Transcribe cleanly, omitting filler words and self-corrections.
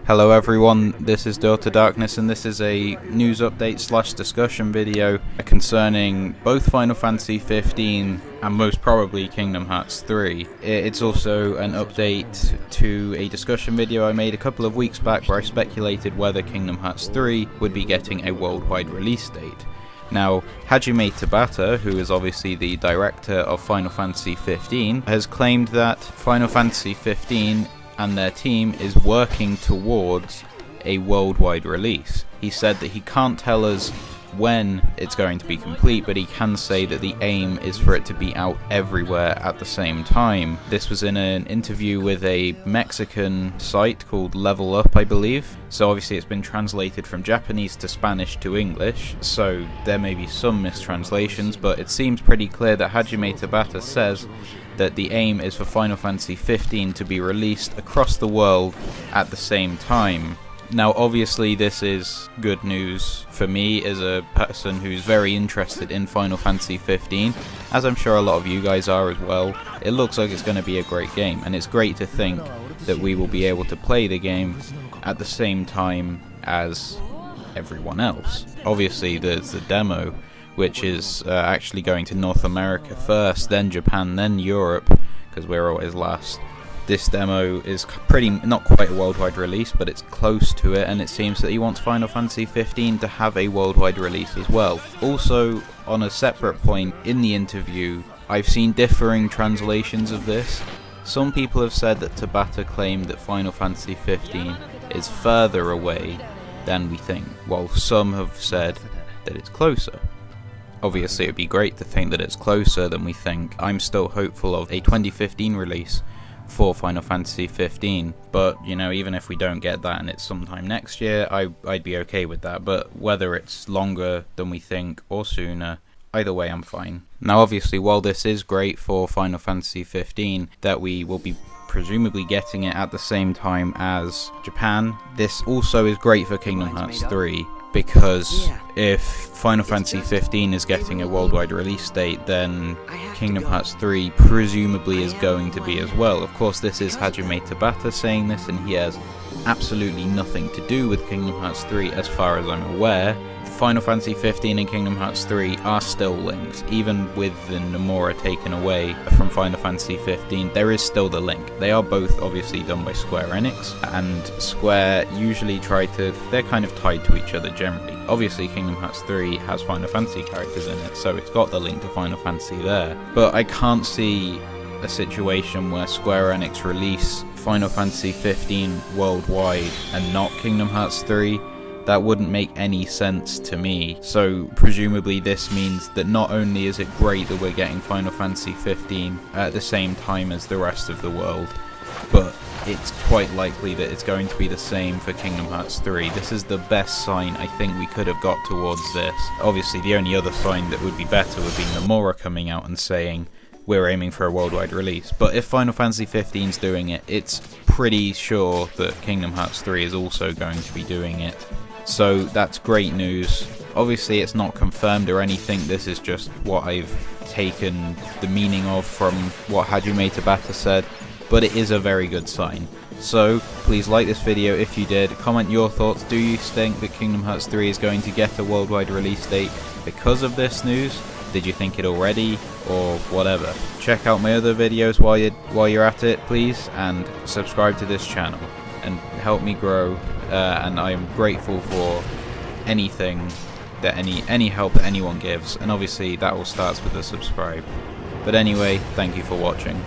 Hello everyone, this is Door to Darkness and this is a news update slash discussion video concerning both Final Fantasy 15 and most probably Kingdom Hearts 3. It's also an update to a discussion video I made a couple of weeks back where I speculated whether Kingdom Hearts 3 would be getting a worldwide release date. Now, Hajime Tabata, who is obviously the director of Final Fantasy 15, has claimed that Final Fantasy 15 and their team is working towards a worldwide release. He said that he can't tell us when it's going to be complete, but he can say that the aim is for it to be out everywhere at the same time. This was in an interview with a Mexican site called Level Up, I believe. So obviously it's been translated from Japanese to Spanish to English, so there may be some mistranslations, but it seems pretty clear that Hajime Tabata says that the aim is for Final Fantasy 15 to be released across the world at the same time. Now obviously this is good news for me as a person who's very interested in Final Fantasy 15, as I'm sure a lot of you guys are as well. It looks like it's going to be a great game, and it's great to think that we will be able to play the game at the same time as everyone else. Obviously there's the demo, which is actually going to North America first, then Japan, then Europe, because we're always last. This demo is not quite a worldwide release, but it's close to it, and it seems that he wants Final Fantasy 15 to have a worldwide release as well. Also, on a separate point, in the interview, I've seen differing translations of this. Some people have said that Tabata claimed that Final Fantasy 15 is further away than we think, while some have said that it's closer. Obviously it'd be great to think that it's closer than we think. I'm still hopeful of a 2015 release for Final Fantasy 15, but you know, even if we don't get that and it's sometime next year, I'd be okay with that. But whether it's longer than we think or sooner, either way I'm fine. Now obviously, while this is great for Final Fantasy 15 that we will be presumably getting it at the same time as Japan, this also is great for Kingdom Hearts 3, because if Final Fantasy 15 is getting a worldwide release date, then Kingdom Hearts 3 presumably is going to be as well. Of course, this is Hajime Tabata saying this, and he has absolutely nothing to do with Kingdom Hearts 3 as far as I'm aware. Final Fantasy 15 and Kingdom Hearts 3 are still linked. Even with the Nomura taken away from Final Fantasy 15, there is still the link. They are both obviously done by Square Enix, and Square usually they're kind of tied to each other generally. Obviously Kingdom Hearts 3 has Final Fantasy characters in it, so it's got the link to Final Fantasy there. But I can't see a situation where Square Enix release Final Fantasy 15 worldwide and not Kingdom Hearts 3. That wouldn't make any sense to me. So presumably this means that not only is it great that we're getting Final Fantasy 15 at the same time as the rest of the world, but it's quite likely that it's going to be the same for Kingdom Hearts 3. This is the best sign I think we could have got towards this. Obviously the only other sign that would be better would be Nomura coming out and saying we're aiming for a worldwide release. But if Final Fantasy 15's doing it, it's pretty sure that Kingdom Hearts 3 is also going to be doing it. So that's great news. Obviously it's not confirmed or anything, this is just what I've taken the meaning of from what Hajime Tabata said, but it is a very good sign. So please like this video if you did, comment your thoughts. Do you think that Kingdom Hearts 3 is going to get a worldwide release date because of this news? Did you think it already, or whatever? Check out my other videos while you're at it, please, and subscribe to this channel and help me grow. And I am grateful for anything that any help that anyone gives, and obviously that all starts with a subscribe. But anyway, thank you for watching.